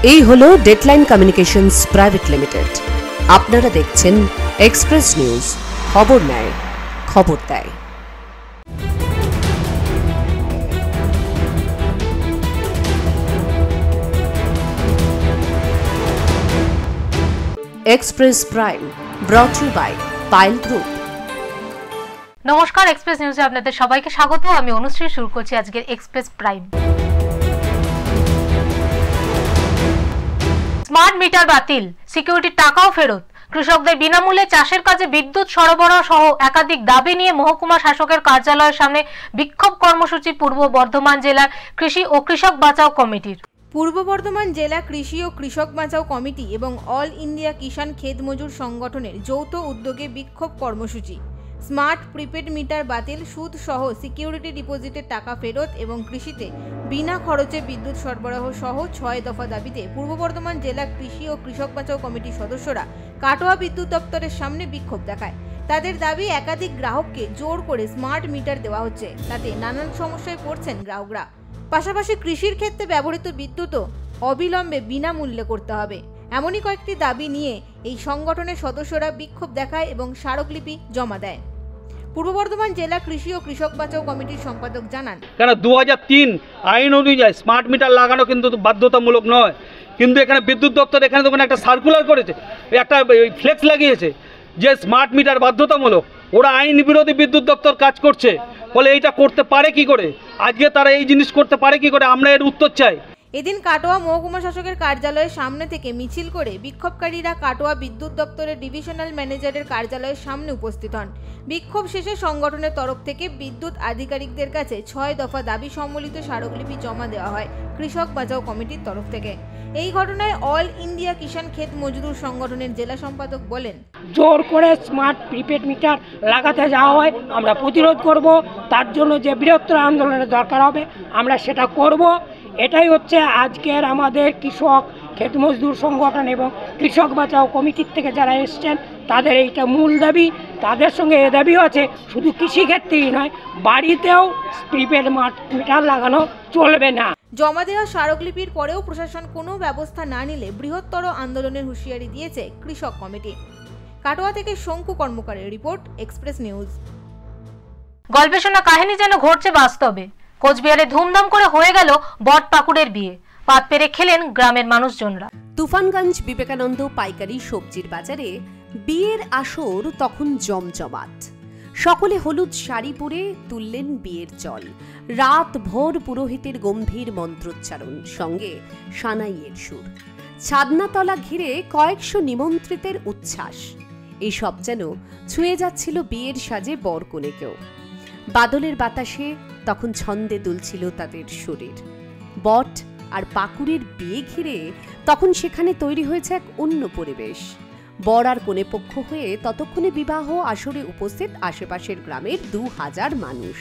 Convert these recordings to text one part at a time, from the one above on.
এই হলো deadline communications private limited. আপনারা দেখছেন এক্সপ্রেস নিউজ, খবর নেয়, খবর দেয়। Express prime brought you by pile group. নমস্কার, এক্সপ্রেস নিউজে আপনাদের সবাইকে স্বাগত। আমি অনুশ্রী, শুরু করছি আজকের এক্সপ্রেস প্রাইম। স্মার্ট মিটার বাতিল, সিকিউরিটির টাকাও ফেরত, কৃষকদের বিনামূল্যে চাষের কাজে বিদ্যুৎ সরবরাহ সহ একাধিক দাবি নিয়ে মহকুমা শাসকের কার্যালয়ের সামনে বিক্ষোভ কর্মসূচি পূর্ব বর্ধমান জেলার কৃষি ও কৃষক বাঁচাও কমিটির। পূর্ব বর্ধমান জেলা কৃষি ও কৃষক বাঁচাও কমিটি এবং অল ইন্ডিয়া কিষাণ খেত মজুর সংগঠনের যৌথ উদ্যোগে বিক্ষোভ কর্মসূচি। স্মার্ট প্রিপেড মিটার বাতিল, সুদ সহ সিকিউরিটি ডিপোজিটের টাকা ফেরত এবং কৃষিতে বিনা খরচে বিদ্যুৎ সরবরাহ সহ 6 দফা দাবিতে পূর্ব বর্ধমান জেলা কৃষি ও কৃষক বাঁচাও কমিটির সদস্যরা কাটোয়া বিদ্যুৎ দপ্তরের সামনে বিক্ষোভ দেখায়। তাদের দাবি, একাধিক গ্রাহককে জোর করে স্মার্ট মিটার দেওয়া হচ্ছে, তাতে নানান সমস্যায় পড়ছেন গ্রাহকরা। পাশাপাশি কৃষির ক্ষেত্রে ব্যবহৃত বিদ্যুৎও অবিলম্বে বিনামূল্যে করতে হবে। এমনই কয়েকটি দাবি নিয়ে এই সংগঠনের সদস্যরা বিক্ষোভ দেখায় এবং স্মারকলিপি জমা দেয়। পূর্ব বর্ধমান জেলা কৃষি ও কৃষক বাঁচাও কমিটির সম্পাদক জানান, কেন 2003 আইন অনুযায়ী স্মার্ট মিটার লাগানো কিন্তু বাধ্যতামূলক নয়, কিন্তু এখানে বিদ্যুৎ দপ্তর এখানে তো একটা সার্কুলার করেছে, একটা ফ্লেক্স লাগিয়েছে যে স্মার্ট মিটার বাধ্যতামূলক। ওরা আইন বিরোধী বিদ্যুৎ দপ্তর কাজ করছে, বলে এইটা করতে পারে কি করে, আজকে তারা এই জিনিস করতে পারে কি করে, আমরা এর উত্তর চাই। এদিন কাটোয়া মহকুমা শাসকের কার্যালয়ের সামনে থেকে মিছিল করে বিক্ষোভকারীরা কাটোয়া বিদ্যুৎ দপ্তরের ডিভিশনাল ম্যানেজারের কার্যালয়ের সামনে উপস্থিত হন। বিক্ষোভ শেষে সংগঠনের তরফ থেকে বিদ্যুৎ আধিকারিকদের কাছে 6 দফা দাবি সম্বলিত স্মারকলিপি জমা দেওয়া হয় কৃষক বাঁচাও কমিটির তরফ থেকে। এই ঘটনায় অল ইন্ডিয়া কিষাণ খেত মজদুর সংগঠনের জেলা সম্পাদক বলেন, জোর করে স্মার্ট প্রিপেড মিটার লাগাতে যাওয়া হয়, আমরা প্রতিরোধ করব। তার জন্য যে বৃহত্তর আন্দোলনের দরকার হবে আমরা সেটা করব। এটাই হচ্ছে আজকের আমাদের কৃষক খেত মজদুর সংগঠন এবং কৃষক বাঁচাও কমিটির থেকে যারা এসছেন তাদের এইটা মূল দাবি। তাদের সঙ্গে এ দাবিও আছে, শুধু কৃষিক্ষেত্রেই নয়, বাড়িতেও প্রিপেড মিটার লাগানো চলবে না। জমা দেওয়া স্মারকলিপির পরেও প্রশাসন কোনো ব্যবস্থা না নিলে বৃহত্তর আন্দোলনের হুঁশিয়ারি দিয়েছে কৃষক কমিটি। কাটোয়া থেকে শঙ্কু কর্মকারের রিপোর্ট, এক্সপ্রেস নিউজ। গল্পে শোনা কাহিনী যেন ঘটছে বাস্তবে। কোচবিহারে ধুমধাম করে হয়ে গেল বট পাকুড়ের বিয়ে, পাত পেরে খেলেন গ্রামের মানুষজনরা। তুফানগঞ্জ বিবেকানন্দ পাইকারি সবজির বাজারে বিয়ের আসর তখন জমজমাট। সকলে হলুদ শাড়ি পরে তুললেন বিয়ের জল। রাত ভোর পুরোহিতের গম্ভীর মন্ত্রোচ্চারণ, সঙ্গে সানাইয়ের সুর। ছাদনাতলা ঘিরে কয়েকশো নিমন্ত্রিতের উচ্ছ্বাস। এইসব যেন ছুঁয়ে যাচ্ছিল বিয়ের সাজে বরকনেকেও। বাদলের বাতাসে তখন ছন্দে দুলছিল তাদের শরীর। বট আর পাকুড়ের বিয়ে ঘিরে তখন সেখানে তৈরি হয়েছে এক অন্য পরিবেশ। বর আর কনে পক্ষ হয়ে ততক্ষণে বিবাহ আসরে উপস্থিত আশেপাশের গ্রামের 2000 মানুষ।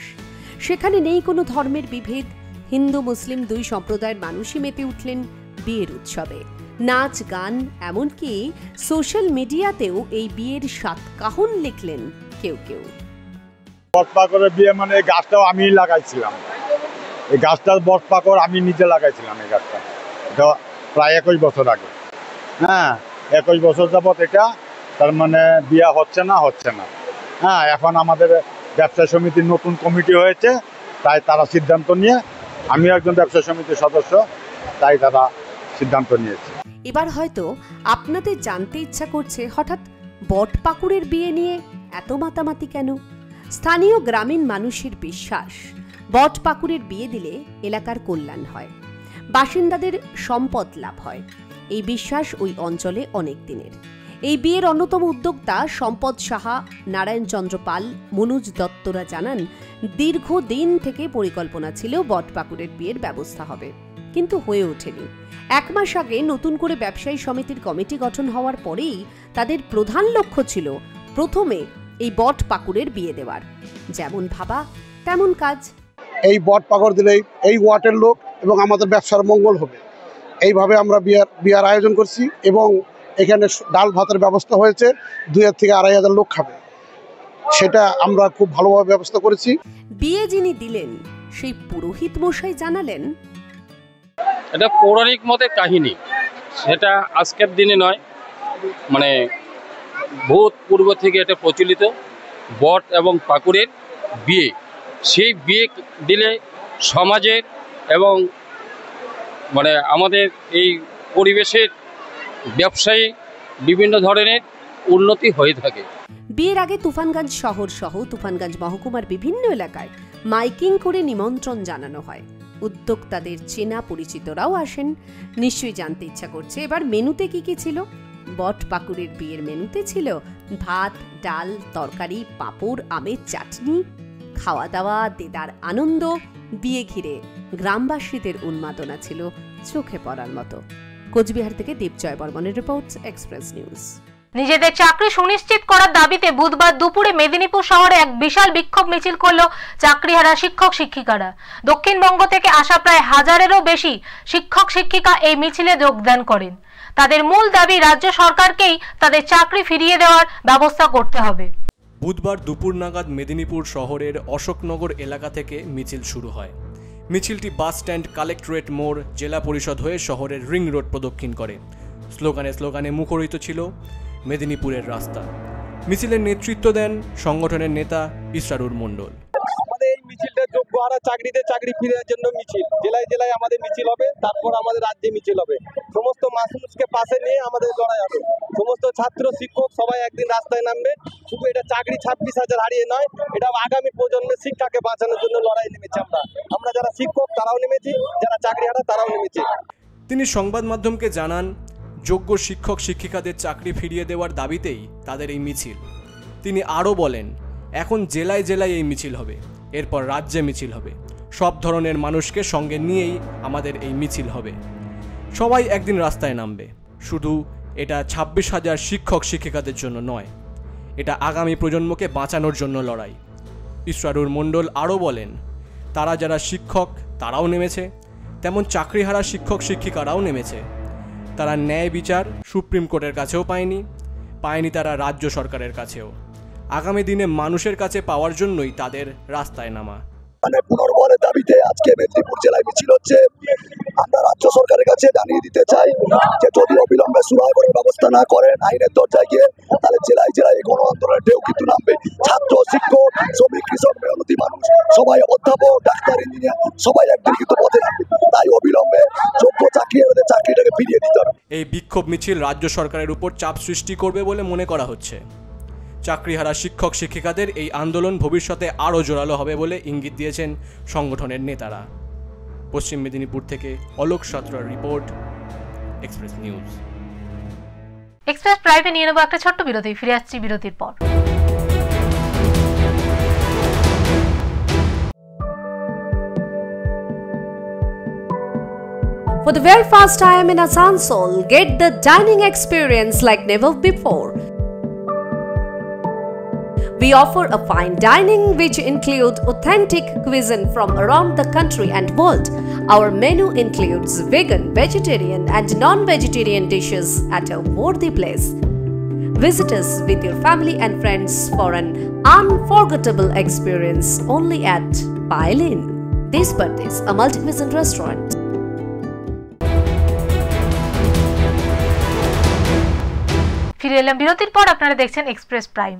সেখানে নেই কোনো ধর্মের বিভেদ। হিন্দু মুসলিম দুই সম্প্রদায়ের মানুষই মেতে উঠলেন বিয়ের উৎসবে। নাচ গান, এমনকি সোশ্যাল মিডিয়াতেও এই বিয়ের সাতকাহন লিখলেন কেউ কেউ। বটপাকড়ের বিয়ে মানে এই গাছটাও আমি লাগাইছিলাম, এই গাছটা বটপাকড় আমি নিজে লাগাইছিলাম। এই গাছটা প্রায় 21 বছর আগে। হ্যাঁ, 21 বছর যাবৎ এটা তার মানে বিয়ে হচ্ছে না। হ্যাঁ, এখন আমাদের ব্যবসা সমিতির নতুন কমিটি হয়েছে, তাই তারা সিদ্ধান্ত নিয়ে, আমিও একজন ব্যবসা সমিতির সদস্য, তাই তারা সিদ্ধান্ত নিয়েছে। এবার হয়তো আপনাদের জানতে ইচ্ছা করছে, হঠাৎ বট পাকুড়ের বিয়ে নিয়ে এত মাতামাতি কেন? স্থানীয় গ্রামীণ মানুষের বিশ্বাস, বট পাকুড়ের বিয়ে দিলে এলাকার কল্যাণ হয়, বাসিন্দাদের সম্পদ লাভ হয়। এই বিশ্বাস ওই অঞ্চলে অনেক দিনের। এই বিয়ের অন্যতম উদ্যোক্তা সম্পদ সাহা, নারায়ণ চন্দ্র পাল, মনোজ দত্তরা জানান, দীর্ঘদিন থেকে পরিকল্পনা ছিল বট পাকুড়ের বিয়ের ব্যবস্থা হবে, কিন্তু হয়ে ওঠেনি। 1 মাস আগে নতুন করে ব্যবসায়ী সমিতির কমিটি গঠন হওয়ার পরেই তাদের প্রধান লক্ষ্য ছিল প্রথমে এই বট পাকুড়ের বিয়ে দেওয়ার। যেমন ভাবা তেমন কাজ। এই বট পাকড় দিলেই এই ওয়াটের লোক এবং আমাদের ব্যবসার মঙ্গল হবে, এইভাবে আমরা বিয়ার আয়োজন করছি এবং এখানে ডাল ভাতের ব্যবস্থা হয়েছে। 2000 থেকে 2500 লোক খাবে, সেটা আমরা খুব ভালোভাবে ব্যবস্থা করেছি। বিয়ে যিনি দিলেন সেই পুরোহিত মশাই জানালেন, এটা পৌরাণিক মতে কাহিনী। সেটা আজকের দিনে নয়, মানে বহুত পূর্ব থেকে এটা প্রচলিত। বট এবং পাকুড়ের বিয়ে, সেই বিয়ে দিলে সমাজের এবং মানে আমাদের এই পরিবেশের ব্যবসায়ী বিভিন্ন ধরনের উন্নতি হয়ে থাকে। বিয়ের আগে তুফানগঞ্জ শহর সহ তুফানগঞ্জ মহকুমার বিভিন্ন এলাকায় মাইকিং করে নিমন্ত্রণ জানানো হয়। উদ্যোক্তাদের চেনা পরিচিতরাও আসেন। নিশ্চয়ই জানতে ইচ্ছা করছে এবার মেনুতে কি কি ছিল। বট পাকুড়ের বিয়ের মেনুতে ছিল ভাত, ডাল, তরকারি, পাঁপড়, আমের চাটনি। খাওয়া দাওয়া, দেদার আনন্দ, বিয়ে ঘিরে গ্রামবাসীদের উন্মাদনা ছিল চোখে পড়ার মতো। কোচবিহার থেকে দীপজয় বর্মনের রিপোর্ট, এক্সপ্রেস নিউজ। নিজেদের চাকরি সুনিশ্চিত করার দাবিতে বুধবার দুপুরে মেদিনীপুর শহরে এক বিশাল বিক্ষোভ মিছিল করল চাকরিহারা শিক্ষক শিক্ষিকারা। দক্ষিণবঙ্গ থেকে আসা প্রায় 1000-এরও বেশি শিক্ষক শিক্ষিকা এই মিছিলে যোগদান করেন। তাদের মূল দাবি রাজ্য সরকারকেই তাদের চাকরি ফিরিয়ে দেওয়ার ব্যবস্থা করতে হবে। বুধবার দুপুর নাগাদ মেদিনীপুর শহরের অশোকনগর এলাকা থেকে মিছিল শুরু হয়। মিছিলটি বাস স্ট্যান্ড, কালেক্টরেট মোড়, জেলা পরিষদ হয়ে শহরের রিং রোড প্রদক্ষিণ করে। স্লোগানে মুখরিত ছিল মেদিনীপুরের রাস্তা। মিছিলের নেতৃত্ব দেন সংগঠনের নেতা ইসরারুর মণ্ডল। আমাদের এই মিছিলটা যোগ্য হারা চাকরি ফিরে জন্য মিছিল, জেলায় জেলায় আমাদের মিছিল হবে, তারপর আমাদের রাজ্যে মিছিল হবে। সমস্ত মানুষকে পাশে নিয়ে আমাদের লড়াই হবে। সমস্ত ছাত্র শিক্ষক সবাই একদিন রাস্তায় নামবে। শুধু এটা চাকরি 26,000 হারিয়ে নয়, এটা আগামী প্রজন্মের শিক্ষাকে বাঁচানোর জন্য লড়াই নেমেছি। আমরা যারা শিক্ষক তারাও নেমেছি, যারা চাকরি হারা তারাও নেমেছি। তিনি সংবাদ মাধ্যমকে জানান, যোগ্য শিক্ষক শিক্ষিকাদের চাকরি ফিরিয়ে দেওয়ার দাবিতেই তাদের এই মিছিল। তিনি আরও বলেন, এখন জেলায় জেলায় এই মিছিল হবে, এরপর রাজ্যে মিছিল হবে। সব ধরনের মানুষকে সঙ্গে নিয়েই আমাদের এই মিছিল হবে। সবাই একদিন রাস্তায় নামবে। শুধু এটা 26,000 শিক্ষক শিক্ষিকাদের জন্য নয়, এটা আগামী প্রজন্মকে বাঁচানোর জন্য লড়াই। ইসরারুর মণ্ডল আরও বলেন, তারা যারা শিক্ষক তারাও নেমেছে, তেমন চাকরিহারা শিক্ষক শিক্ষিকারাও নেমেছে। তারা ন্যায় বিচার সুপ্রিম কোর্টের কাছেও পায়নি তারা রাজ্য সরকারের কাছেও। আগামী দিনে মানুষের কাছে পাওয়ার জন্যই তাদের রাস্তায় নামা। পুনর্বহালের দাবিতে আজকে মেদিনীপুর জেলায় মিছিল হচ্ছে। আমরা রাজ্য সরকারের কাছে জানিয়ে দিতে চাই যে যদি অবিলম্বে সুরাহা ব্যবস্থা না করেন আইনের দরজায় গিয়ে, তাহলে জেলায় জেলায় গণ আন্দোলনের ঢেউ কিন্তু নামবে। ছাত্র, শিক্ষক, শ্রমিক, কৃষক, মেহনতি মানুষ সবাই, অধ্যাপক, ডাক্তার, ইঞ্জিনিয়ার সবাই একদিন কিন্তু পথে নামবে। তাই অবিলম্বে যোগ্য চাকরিহারাদের চাকরিটাকে ফিরিয়ে দিতে হবে। এই বিক্ষোভ মিছিল রাজ্য সরকারের উপর চাপ সৃষ্টি করবে বলে মনে করা হচ্ছে। চাকরিহারা শিক্ষক শিক্ষিকাদের এই আন্দোলন ভবিষ্যতে আরও জোরালো হবে বলে ইঙ্গিত দিয়েছেন সংগঠনের নেতারা। পশ্চিম মেদিনীপুর থেকে অলোক সাঁতরার report, express news. Express prime নিয়ে নেব একটা ছোট্ট বিরতি, ফিরে আসছি বিরতির পর। For the very first time in Asansol, get the dining experience like never before. We offer a fine dining which include authentic cuisine from around the country and world. Our menu includes vegan, vegetarian and non-vegetarian dishes at a worthy place. Visit us with your family and friends for an unforgettable experience only at Pailin. This birthday is a multi-cuisine restaurant. ফিরে এলাম বিরতির পর, আপনারা দেখছেন express prime.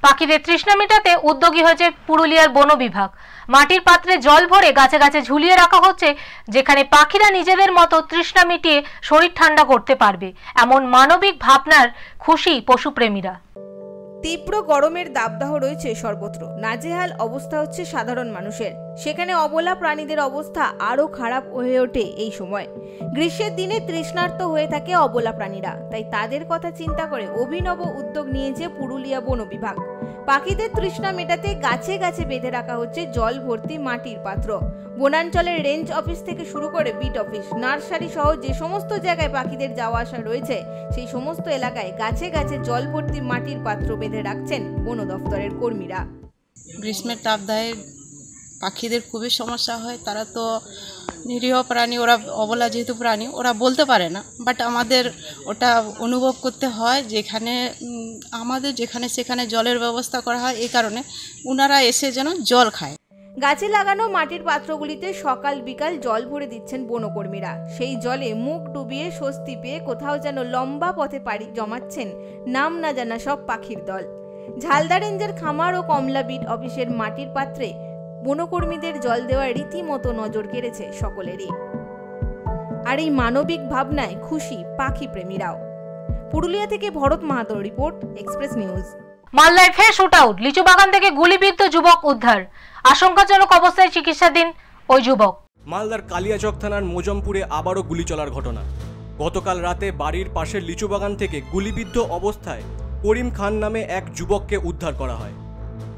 পাখিদের তৃষ্ণা মেটাতে উদ্যোগী হয়েছে পুরুলিয়ার বন বিভাগ। মাটির পাত্রে জল ভরে গাছে গাছে ঝুলিয়ে রাখা হচ্ছে, যেখানে পাখিরা নিজেদের মতো তৃষ্ণা মিটিয়ে শরীর ঠান্ডা করতে পারবে, এমন মানবিক ভাবনার খুশি পশুপ্রেমীরা। তীব্র গরমের দাবদাহ রয়েছে সর্বত্র। নাজেহাল অবস্থা হচ্ছে সাধারণ মানুষের। সেখানে অবলা প্রাণীদের অবস্থা আরও খারাপ হয়ে ওঠে এই সময়। গ্রীষ্মের দিনে তৃষ্ণার্ত হয়ে থাকে অবলা প্রাণীরা, তাই তাদের কথা চিন্তা করে অভিনব উদ্যোগ নিয়েছে পুরুলিয়া বন বিভাগ। পাখিদের তৃষ্ণা মেটাতে গাছে গাছে বেঁধে রাখা হচ্ছে জল ভর্তি মাটির পাত্র। বনাঞ্চলের রেঞ্জ অফিস থেকে শুরু করে বিট অফিস, নার্সারি সহ যে সমস্ত জায়গায় পাখিদের যাওয়া আসা রয়েছে, সেই সমস্ত এলাকায় গাছে গাছে জল ভর্তি মাটির পাত্র বেঁধে রাখছেন বন দফতরের কর্মীরা। গ্রীষ্মের তাপদাহে পাখিদের খুবই সমস্যা হয়। তারা তো নিরীহ প্রাণী, ওরা অবলা যেহেতু প্রাণী, ওরা বলতে পারে না, বাট আমাদের ওটা অনুভব করতে হয়। যেখানে সেখানে জলের ব্যবস্থা করা হয়, এই কারণে ওনারা এসে যেন জল খায়। গাছে লাগানো মাটির পাত্রগুলিতে সকাল বিকাল জল ভরে দিচ্ছেন বনকর্মীরা। সেই জলে মুখ ডুবিয়ে স্বস্তি পেয়ে কোথাও যেন লম্বা পথে পাড়ি জমাচ্ছেন নাম না জানা সব পাখির দল। ঝালদা রেঞ্জের খামার ও কমলা বিট অফিসের মাটির পাত্রে বনকর্মীদের জল দেওয়ার রীতিমতো নজর কেড়েছে সকলেরই। আর এই মানবিক ভাবনায় খুশি পাখি প্রেমীরাও। পুরুলিয়া থেকে ভরত মাহাতোর রিপোর্ট, এক্সপ্রেস নিউজ। মালদায় ফের শুট আউট, লিচু বাগান থেকে গুলিবিদ্ধ যুবক উদ্ধার, আশঙ্কাজনক অবস্থায় চিকিৎসাধীন ওই যুবক। মালদার কালিয়াচক থানার মোজমপুরে আবারও গুলি চলার ঘটনা। গতকাল রাতে বাড়ির পাশের লিচু বাগান থেকে গুলিবিদ্ধ অবস্থায় করিম খান নামে এক যুবককে উদ্ধার করা হয়।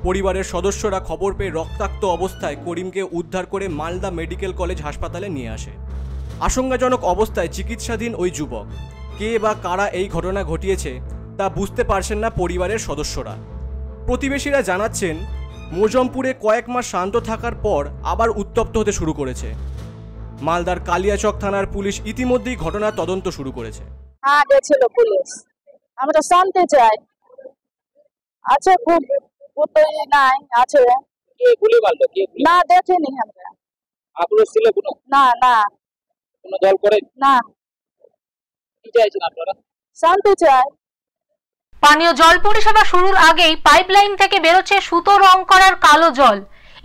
পরিবারের সদস্যরা খবর পেয়ে রক্তাক্ত অবস্থায় করিমকে উদ্ধার করে মালদা মেডিকেল কলেজ হাসপাতালে নিয়ে আসে। আশঙ্কাজনক অবস্থায় চিকিৎসাধীন ওই যুবক। কে বা কারা এই ঘটনা ঘটিয়েছে তা বুঝতে পারছেন না পরিবারের সদস্যরা। প্রতিবেশীরা জানাচ্ছেন, মোজমপুরে কয়েক মাস শান্ত থাকার পর আবার উত্তপ্ত হতে শুরু করেছে। মালদার কালিয়াচক থানার পুলিশ ইতিমধ্যেই ঘটনার তদন্ত শুরু করেছে। হ্যাঁ, গেছিল পুলিশ। আমরা শান্তি চাই। আছে খুব নাই আছে। কে গুলি মারলো? কে গুলি? না, দেখিনি আমরা। আপনারা ছিল কোনো? না না, কোনো দল করে না। কি চাইছেন আপনারা? শান্তি চাই। পানীয় জল পরিষেবা শুরুর আগেই পাইপলাইন থেকে বেরোচ্ছে সুতো রং করার কালো জল।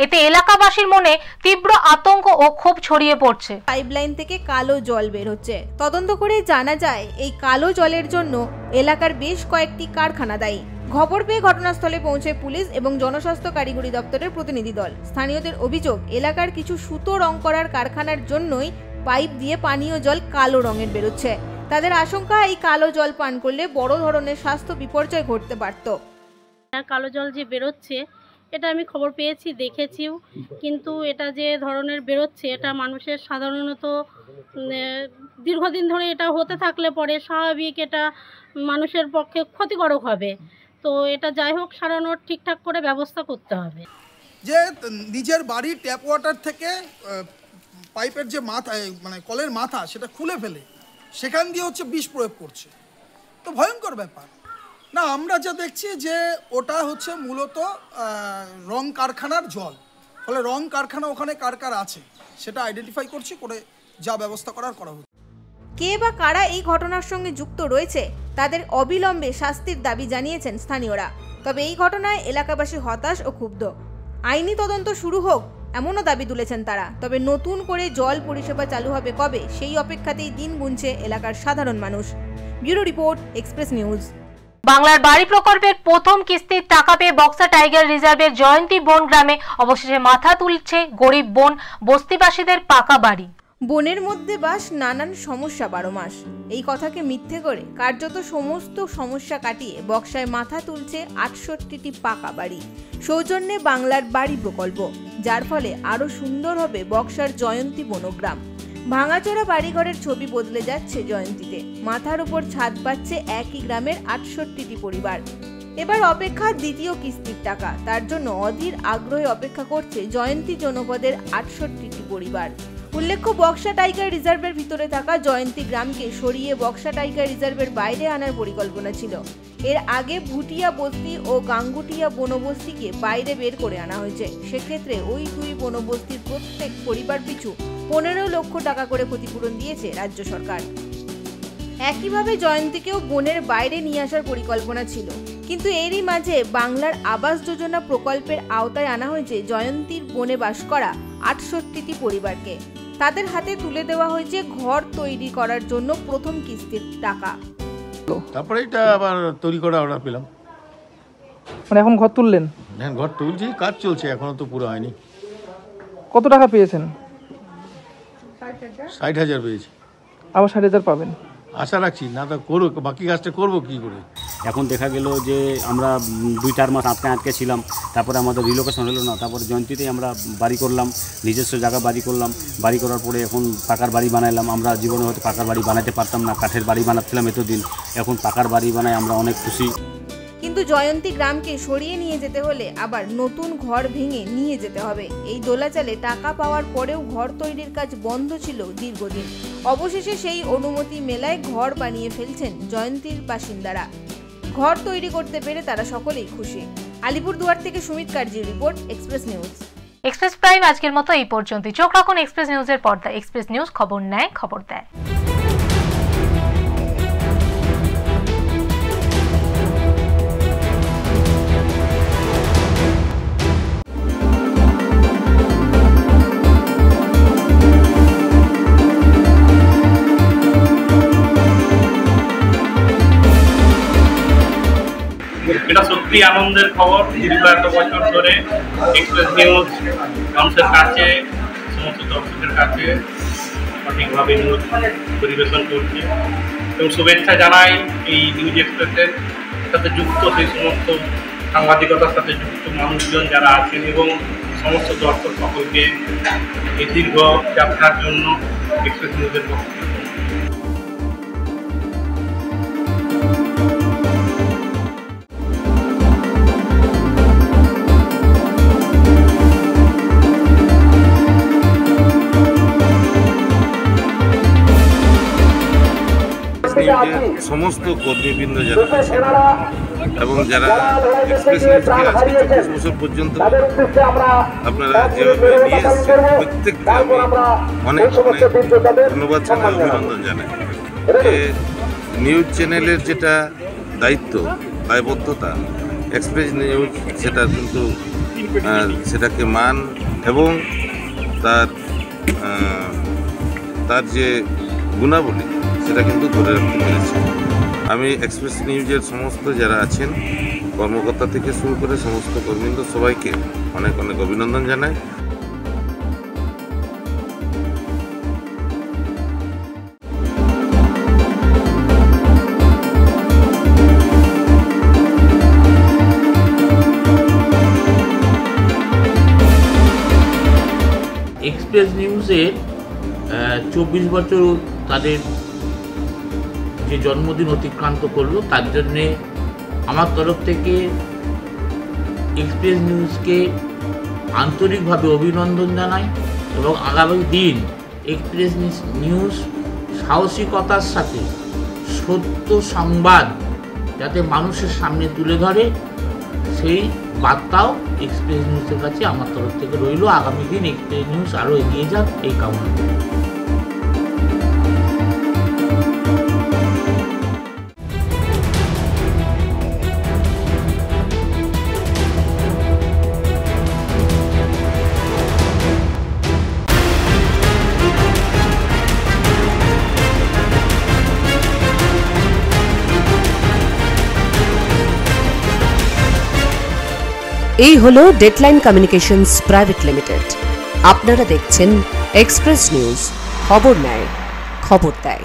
এতে এলাকাবাসীর মনে তীব্র আতঙ্ক ও ক্ষোভ ছড়িয়ে পড়ছে। পাইপলাইন থেকে কালো জল বের হচ্ছে। তদন্ত করে জানা যায় এই কালো জলের জন্য এলাকার বেশ কয়েকটি কারখানা দায়ী। খবর পেয়ে ঘটনাস্থলে পৌঁছে পুলিশ এবং জনস্বাস্থ্য কারিগরি দপ্তরের প্রতিনিধি দল। স্থানীয়দের অভিযোগ, এলাকার কিছু সুতো রং করার কারখানার জন্যই পাইপ দিয়ে পানীয় জল কালো রঙের বেরোচ্ছে। তাদের আশঙ্কা, এই কালো জল পান করলে বড় ধরনের স্বাস্থ্য বিপর্যয় ঘটতে পারত। কালো জল যে বেরোচ্ছে এটা আমি খবর পেয়েছি, দেখেছিও, কিন্তু এটা যে ধরনের বেরোচ্ছে এটা মানুষের সাধারণত দীর্ঘদিন ধরে এটা হতে থাকলে পরে স্বাভাবিক এটা মানুষের পক্ষে ক্ষতিকারক হবে। তো এটা যাই হোক সারানোর ঠিকঠাক করে ব্যবস্থা করতে হবে। যে নিজের বাড়ির ট্যাপ ওয়াটার থেকে পাইপের যে মাথা মানে কলের মাথা সেটা খুলে ফেলে সেখান দিয়ে হচ্ছে বিষ প্রয়োগ করছে, তো ভয়ঙ্কর ব্যাপার না। আমরা যা দেখছি যে ওটা হচ্ছে মূলত রং কারখানার জল, ফলে রং কারখানা ওখানে কার কার আছে সেটা আইডেন্টিফাই করছি, করে যা ব্যবস্থা করার করা হচ্ছে। কে বা কারা এই ঘটনার সঙ্গে যুক্ত রয়েছে তাদের অবিলম্বে শাস্তির দাবি জানিয়েছেন স্থানীয়রা। তবে এই ঘটনায় এলাকাবাসী হতাশ ও ক্ষুব্ধ। আইনি তদন্ত শুরু হোক এমনও দাবি তুলেছেন তারা। তবে নতুন করে জল পরিষেবা চালু হবে কবে, সেই অপেক্ষাতেই দিন গুনছে এলাকার সাধারণ মানুষ। Bureau report, express news. বাংলার বাড়ি প্রকল্পের প্রথম কিস্তির টাকা পেয়ে বক্সা টাইগার রিজার্ভের জয়ন্তী বন গ্রামে অবশেষে মাথা তুলছে গরিব বন বস্তিবাসীদের পাকা বাড়ি। বনের মধ্যে বাস, নানান সমস্যা 12 মাস, এই কথাকে মিথ্যে করে কার্যত সমস্ত সমস্যা কাটিয়ে বক্সায় মাথা তুলছে 68টি পাকা বাড়ি সৌজন্যে বাংলার বাড়ি প্রকল্প, যার ফলে আরো সুন্দর হবে বক্সার জয়ন্তী বনগ্রাম। ভাঙাচোরা বাড়িঘরের ছবি বদলে যাচ্ছে জয়ন্তীতে। মাথার উপর ছাদ পাচ্ছে একই গ্রামের 68টি পরিবার। এবার অপেক্ষা দ্বিতীয় কিস্তির টাকা, তার জন্য অধীর আগ্রহে অপেক্ষা করছে জয়ন্তী জনপদের 68টি পরিবার। উল্লেখ্য, বক্সা টাইগার রিজার্ভের ভিতরে থাকা জয়ন্তী গ্রামকে সরিয়ে বক্সা টাইগার রিজার্ভের বাইরে আনার পরিকল্পনা ছিল। এর আগে ভুটিয়া বস্তি ও গাঙ্গুটিয়া বনবস্তিকে বাইরে বের করে আনা হয়েছে। সেক্ষেত্রে ওই দুই বনবস্তির প্রত্যেক পরিবার পিছু 15 লক্ষ টাকা করে ক্ষতিপূরণ দিয়েছে রাজ্য সরকার। একইভাবে জয়ন্তীকেও বনের বাইরে নিয়ে আসার পরিকল্পনা ছিল, কিন্তু এরই মাঝে বাংলার আবাস যোজনা প্রকল্পের আওতায় আনা হয়েছে জয়ন্তীর বনে বাস করা 68টি পরিবারকে। তাদের হাতে তুলে দেওয়া হয়েছে ঘর তৈরি করার জন্য প্রথম কিস্তির টাকা। তারপরে এটা আবার তৈরি করা অর্ডার পেলাম। মানে এখন ঘর তুললেন? হ্যাঁ, ঘর তুলছি, কাজ চলছে, এখনো তো পুরো হয়নি। কত টাকা পেয়েছেন? 60,000 পেয়েছি। আবার 60,000 পাবেন আশা রাখছি, না তো করবো, বাকি কাজটা করবো কি করে। এখন দেখা গেল যে আমরা 2-4 মাস আটকে ছিলাম, তারপরে আমাদের রিলোকেশন হলো না, তারপরে জয়ন্তীতেই আমরা বাড়ি করলাম, নিজস্ব জায়গা বাড়ি করলাম। বাড়ি করার পরে এখন পাকার বাড়ি বানাইলাম। আমরা জীবনে হয়তো পাকার বাড়ি বানাতে পারতাম না, কাঠের বাড়ি বানাচ্ছিলাম এতদিন, এখন পাকার বাড়ি বানাই আমরা অনেক খুশি। কিন্তু জয়ন্তী গ্রামকে সরিয়ে নিয়ে যেতে হলে আবার নতুন ঘর ভেঙে নিয়ে যেতে হবে। এই দোলাচালে টাকা পাওয়ার পরেও ঘর তৈরির কাজ বন্ধ ছিল দীর্ঘদিন। অবশেষে সেই অনুমতি মেলায় ঘর বানিয়ে ফেলছেন জয়ন্তীর বাসিন্দারা। ঘর তৈরি করতে পেরে তারা সকলেই খুশি। আলিপুরদুয়ার থেকে সুমিত কার্জির report, express news. Express prime আজকের মতো এই পর্যন্তই। চোখ রাখুন এক্সপ্রেস নিউজের পর্দায়। এক্সপ্রেস নিউজ, খবর নেয়, খবর দেয়। এটা সত্যি আনন্দের খবর। দীর্ঘ এত বছর ধরে এক্সপ্রেস নিউজ মানুষের কাছে, সমস্ত দর্শকের কাছে সঠিকভাবে নিউজ পরিবেশন করছে এবং শুভেচ্ছা জানাই এই নিউজ এক্সপ্রেসের সাথে যুক্ত সেই সমস্ত সাংবাদিকতার সাথে যুক্ত মানুষজন যারা আছেন এবং সমস্ত দর্শক সকলকে এই দীর্ঘ যাত্রার জন্য এক্সপ্রেস নিউজের পক্ষ থেকে সমস্ত কর্মীবৃন্দ যারা আছেন এবং যারা এক্সপ্রেস নিউজকে আজকে 24 বছর পর্যন্ত আপনারা যেভাবে নিয়ে এসেছেন, প্রত্যেককে আমি অনেক অনেক ধন্যবাদ জানাই, অভিনন্দন জানাই। যে নিউজ চ্যানেলের যেটা দায়িত্ব, দায়বদ্ধতা, এক্সপ্রেস নিউজ সেটা কিন্তু সেটাকে মান এবং তার যে গুণাবলী সেটা কিন্তু ধরে রাখতে পেরেছে। আমি এক্সপ্রেস নিউজের সমস্ত যারা আছেন, কর্মকর্তা থেকে শুরু করে সমস্ত কর্মীদের সবাইকে অনেক অনেক অভিনন্দন জানাই। এক্সপ্রেস নিউজের 24 বছর তাদের যে জন্মদিন অতিক্রান্ত করলো, তার জন্যে আমার তরফ থেকে এক্সপ্রেস নিউজকে আন্তরিকভাবে অভিনন্দন জানাই এবং আগামী দিন এক্সপ্রেস নিউজ সাহসিকতার সাথে সত্য সংবাদ যাতে মানুষের সামনে তুলে ধরে, সেই বার্তাও এক্সপ্রেস নিউজের কাছে আমার তরফ থেকে রইল। আগামী দিন এক্সপ্রেস নিউজ আরও এগিয়ে যাক, এই কামনা। এই হলো ডেডলাইন কমিউনিকেশনস প্রাইভেট লিমিটেড। আপনারা দেখছেন এক্সপ্রেস নিউজ, খবর নেয়, খবর দেয়।